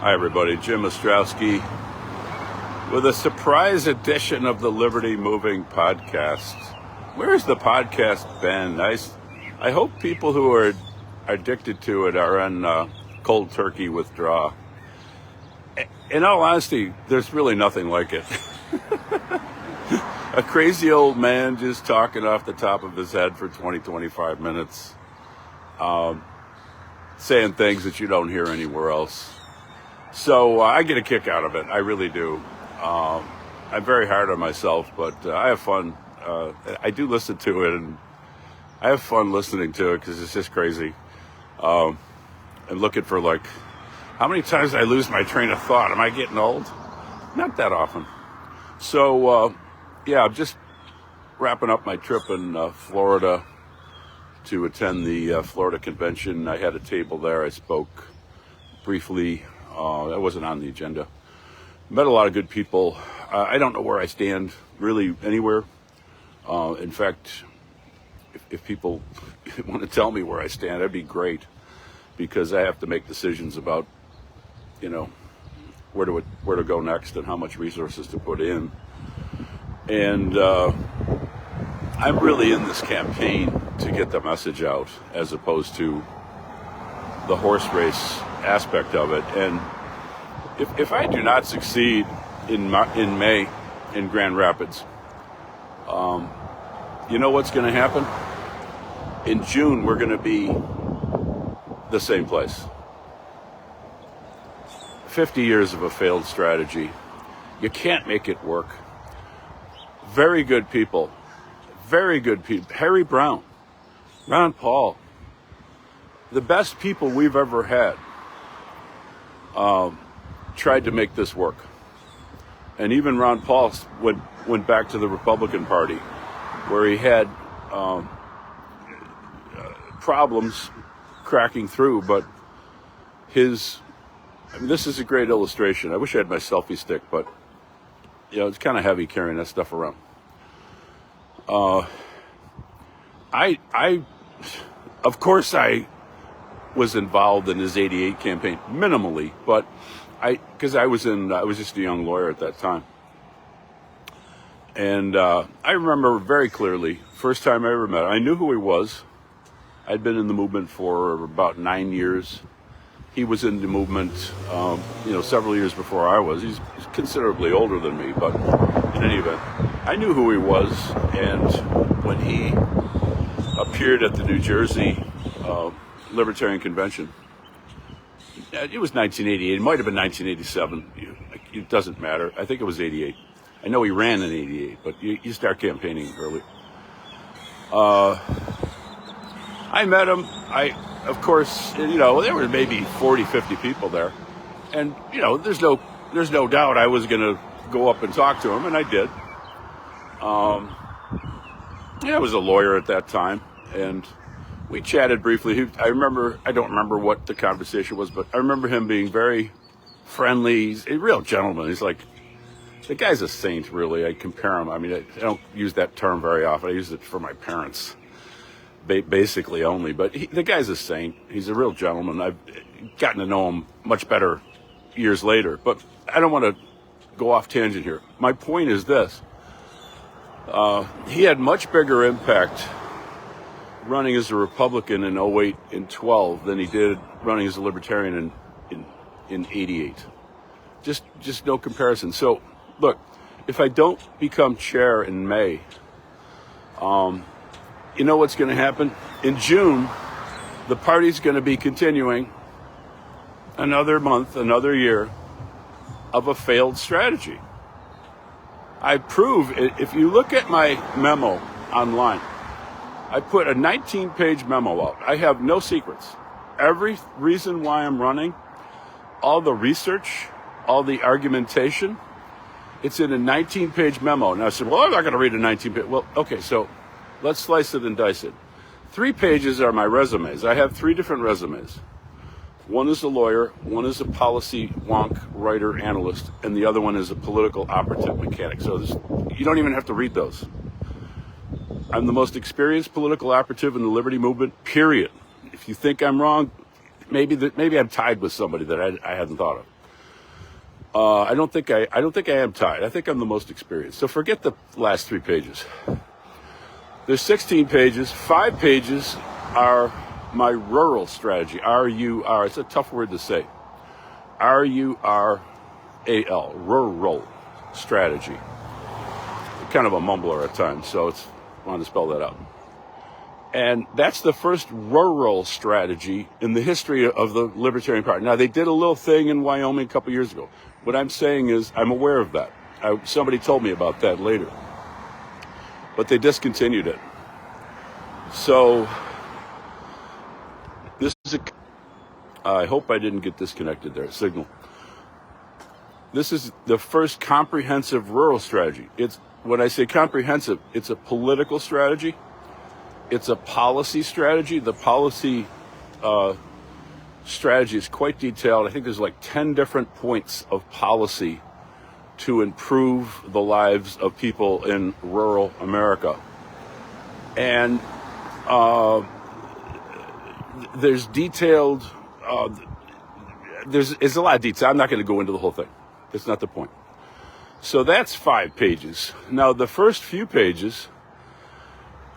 Hi, everybody. Jim Ostrowski with a surprise edition of the Liberty Moving podcast. Where's the podcast been? I hope people who are addicted to it are on cold turkey withdrawal. In all honesty, there's really nothing like it. A crazy old man just talking off the top of his head for 20, 25 minutes, saying things that you don't hear anywhere else. So I get a kick out of it. I really do. I'm very hard on myself, but I have fun. I do listen to it, and I have fun listening to it because it's just crazy. I'm looking for, how many times did I lose my train of thought? Am I getting old? Not that often. So, I'm just wrapping up my trip in Florida to attend the Florida convention. I had a table there. I spoke briefly. That wasn't on the agenda. Met a lot of good people. I don't know where I stand really anywhere. In fact, if people want to tell me where I stand, that'd be great, because I have to make decisions about, where to go next and how much resources to put in. And I'm really in this campaign to get the message out as opposed to the horse race aspect of it. And if I do not succeed in May in Grand Rapids, you know what's going to happen? In June, we're going to be the same place. 50 years of a failed strategy. You can't make it work. Very good people. Harry Brown, Ron Paul, the best people we've ever had, tried to make this work. And even Ron Paul went back to the Republican Party, where he had problems cracking through, but this is a great illustration. I wish I had my selfie stick, but it's kind of heavy carrying that stuff around. Of course I was involved in his 88 campaign minimally, but because I was just a young lawyer at that time. And I remember very clearly, first time I ever met him, I knew who he was. I'd been in the movement for about 9 years. He was in the movement, several years before I was. He's considerably older than me, but in any event, I knew who he was. And when he appeared at the New Jersey Libertarian Convention, it was 1988. It might have been 1987. It doesn't matter. I think it was 88. I know he ran in 88, but you start campaigning early. I met him. Of course, there were maybe 40, 50 people there. And, there's no doubt I was going to go up and talk to him, and I did. I was a lawyer at that time, and we chatted briefly. I don't remember what the conversation was, but I remember him being very friendly. He's a real gentleman. He's the guy's a saint, really. I compare him. I mean, I don't use that term very often. I use it for my parents, basically only. But the guy's a saint. He's a real gentleman. I've gotten to know him much better years later. But I don't want to go off tangent here. My point is this. He had much bigger impact running as a Republican in 08 and 12 than he did running as a Libertarian in 88. Just no comparison. So, look, if I don't become chair in May, you know what's going to happen? In June, the party's going to be continuing another month, another year of a failed strategy. I prove it. If you look at my memo online, I put a 19-page memo out. I have no secrets. Every reason why I'm running, all the research, all the argumentation, it's in a 19-page memo. Now I said, well, I'm not going to read a 19-page. Well, okay, so let's slice it and dice it. 3 pages are my resumes. I have 3 different resumes. One is a lawyer, one is a policy wonk, writer, analyst, and the other one is a political operative mechanic. So you don't even have to read those. I'm the most experienced political operative in the Liberty Movement, period. If you think I'm wrong, maybe I'm tied with somebody that I hadn't thought of. I don't think I am tied. I think I'm the most experienced. So forget the last 3 pages. There's 16 pages. 5 pages are my rural strategy. R-U-R. It's a tough word to say. R-U-R-A-L. Rural strategy. Kind of a mumbler at times, so I wanted to spell that out. And that's the first rural strategy in the history of the Libertarian Party. Now, they did a little thing in Wyoming a couple years ago. What I'm saying is I'm aware of that. Somebody told me about that later. But they discontinued it. So, this is I hope I didn't get disconnected there. Signal. This is the first comprehensive rural strategy. When I say comprehensive, it's a political strategy. It's a policy strategy. The policy strategy is quite detailed. I think there's like 10 different points of policy to improve the lives of people in rural America. And there's detailed, there's a lot of detail. I'm not going to go into the whole thing. That's not the point. So that's 5 pages. Now, the first few pages,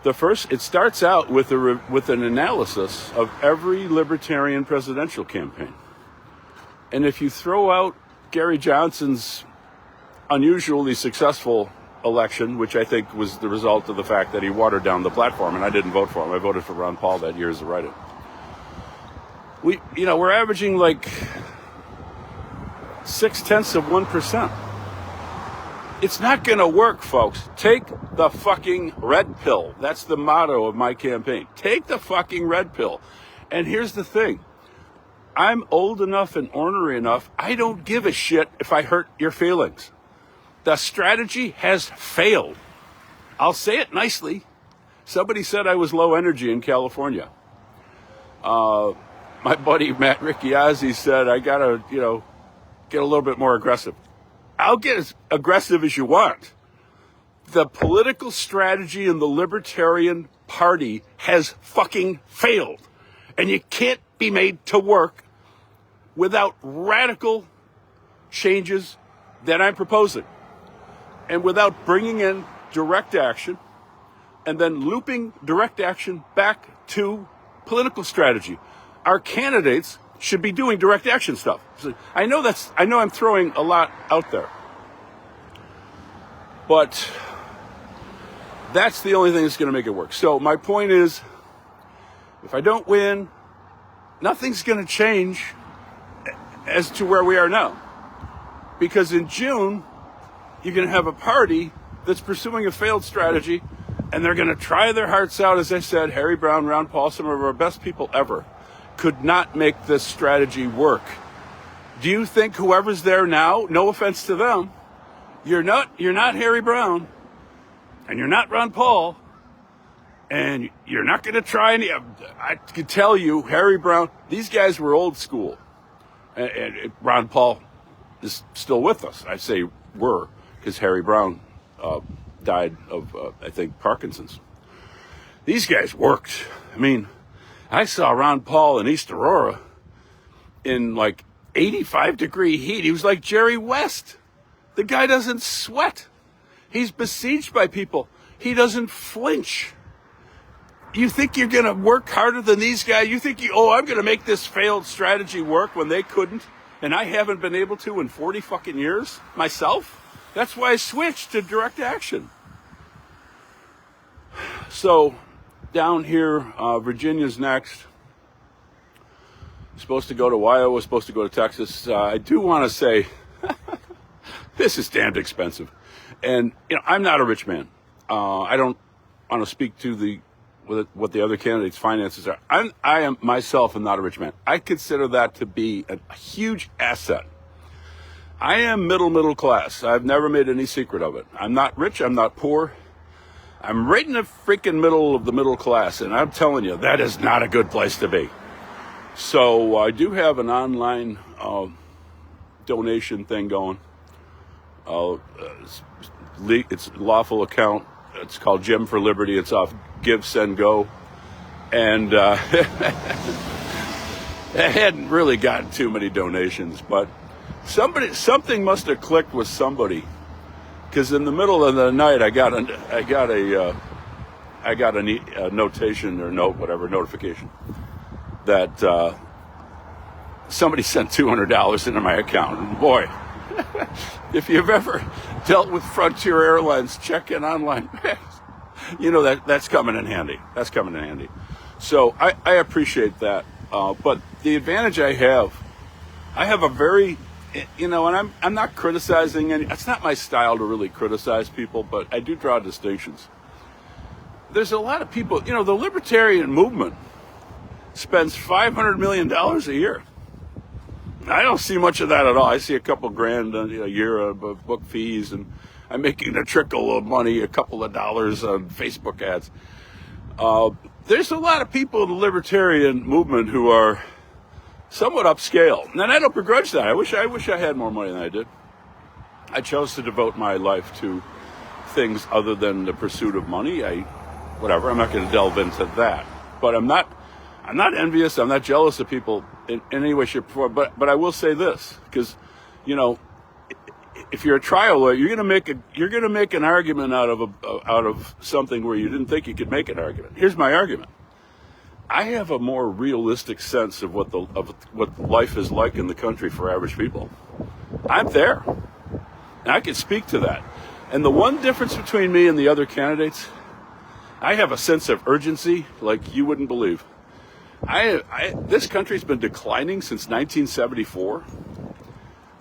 it starts out with an analysis of every libertarian presidential campaign. And if you throw out Gary Johnson's unusually successful election, which I think was the result of the fact that he watered down the platform, and I didn't vote for him. I voted for Ron Paul that year as a write-in. We're averaging like 0.6%. It's not going to work, folks. Take the fucking red pill. That's the motto of my campaign. Take the fucking red pill. And here's the thing. I'm old enough and ornery enough. I don't give a shit if I hurt your feelings. The strategy has failed. I'll say it nicely. Somebody said I was low energy in California. My buddy Matt Ricciazzi said I got to, get a little bit more aggressive. I'll get as aggressive as you want. The political strategy in the Libertarian Party has fucking failed. And you can't be made to work without radical changes that I'm proposing. And without bringing in direct action and then looping direct action back to political strategy. Our candidates should be doing direct action stuff. So I know I'm throwing a lot out there. But that's the only thing that's going to make it work. So my point is, if I don't win, nothing's going to change as to where we are now. Because in June, you're going to have a party that's pursuing a failed strategy, and they're going to try their hearts out. As I said, Harry Browne, Ron Paul, some of our best people ever, could not make this strategy work. Do you think whoever's there now, no offense to them, you're not Harry Browne, and you're not Ron Paul, and you're not going to try any. I can tell you, Harry Browne, these guys were old school, and Ron Paul is still with us. I say were, because Harry Browne died of, I think, Parkinson's. These guys worked. I mean, I saw Ron Paul in East Aurora in like 85-degree heat. He was like Jerry West. The guy doesn't sweat. He's besieged by people. He doesn't flinch. You think you're going to work harder than these guys? You think, I'm going to make this failed strategy work when they couldn't? And I haven't been able to in 40 fucking years myself? That's why I switched to direct action. So, down here, Virginia's next. Supposed to go to Iowa, supposed to go to Texas. I do want to say, this is damned expensive. And, I'm not a rich man. I don't want to speak to what the other candidates' finances are. I am myself am not a rich man. I consider that to be a huge asset. I am middle class. I've never made any secret of it. I'm not rich. I'm not poor. I'm right in the freaking middle of the middle class, and I'm telling you, that is not a good place to be. So I do have an online donation thing going. It's a lawful account. It's called Gem for Liberty. It's off Give, Send, Go. And I hadn't really gotten too many donations, but Something must have clicked with somebody, because in the middle of the night I got a notation or notification that somebody sent $200 into my account. And boy, if you've ever dealt with Frontier Airlines check-in online, you know that's coming in handy. That's coming in handy. So I appreciate that. But the advantage I have a very, and I'm not criticizing any. It's not my style to really criticize people, but I do draw distinctions. There's a lot of people, the libertarian movement spends $500 million a year. I don't see much of that at all. I see a couple grand a year of book fees, and I'm making a trickle of money, a couple of dollars on Facebook ads. There's a lot of people in the libertarian movement who are somewhat upscale, and I don't begrudge that. I wish I had more money than I did. I chose to devote my life to things other than the pursuit of money. I'm not going to delve into that, but I'm not envious. I'm not jealous of people in any way, shape, or form. But I will say this, because if you're a trial lawyer, you're going to make an argument out of something where you didn't think you could make an argument. Here's my argument. I have a more realistic sense of what life is like in the country for average people. I'm there, and I can speak to that. And the one difference between me and the other candidates, I have a sense of urgency like you wouldn't believe. This country's been declining since 1974,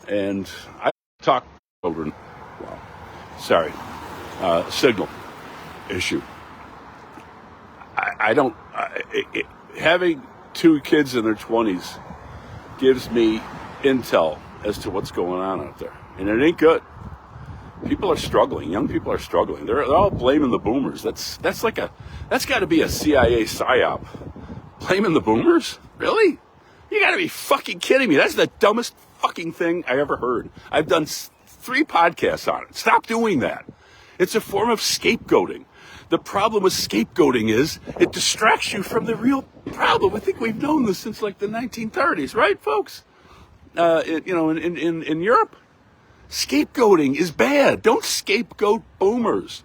and I talk children. Wow, sorry, signal issue. Having two kids in their 20s gives me intel as to what's going on out there, and it ain't good. People are struggling. Young people are struggling. They're all blaming the boomers. That's got to be a CIA psyop. Blaming the boomers? Really? You got to be fucking kidding me. That's the dumbest fucking thing I ever heard. I've done 3 podcasts on it. Stop doing that. It's a form of scapegoating. The problem with scapegoating is it distracts you from the real problem. I think we've known this since like the 1930s, right, folks? In Europe, scapegoating is bad. Don't scapegoat boomers.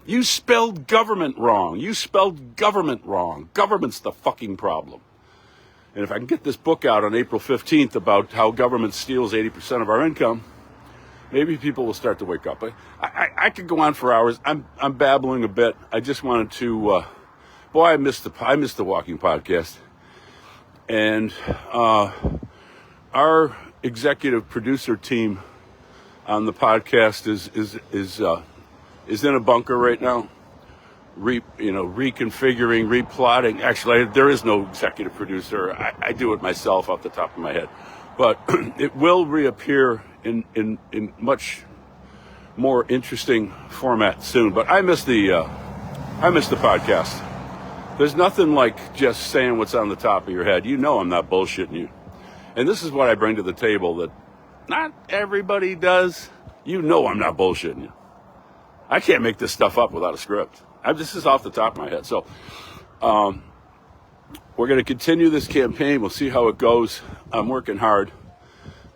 You spelled government wrong. Government's the fucking problem. And if I can get this book out on April 15th about how government steals 80% of our income, maybe people will start to wake up. I could go on for hours. I'm babbling a bit. I just wanted to. I missed the Walking Podcast, and our executive producer team on the podcast is in a bunker right now, reconfiguring, replotting. Actually, there is no executive producer. I do it myself off the top of my head, but it will reappear in much more interesting format soon. But I miss the podcast. There's nothing like just saying what's on the top of your head. I'm not bullshitting you, and this is what I bring to the table that not everybody does. I'm not bullshitting you. I can't make this stuff up without a script. This is off the top of my head. So we're going to continue this campaign. We'll see how it goes. I'm working hard,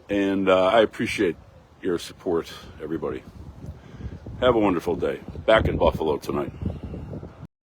and I appreciate your support, everybody. Have a wonderful day. Back in Buffalo tonight.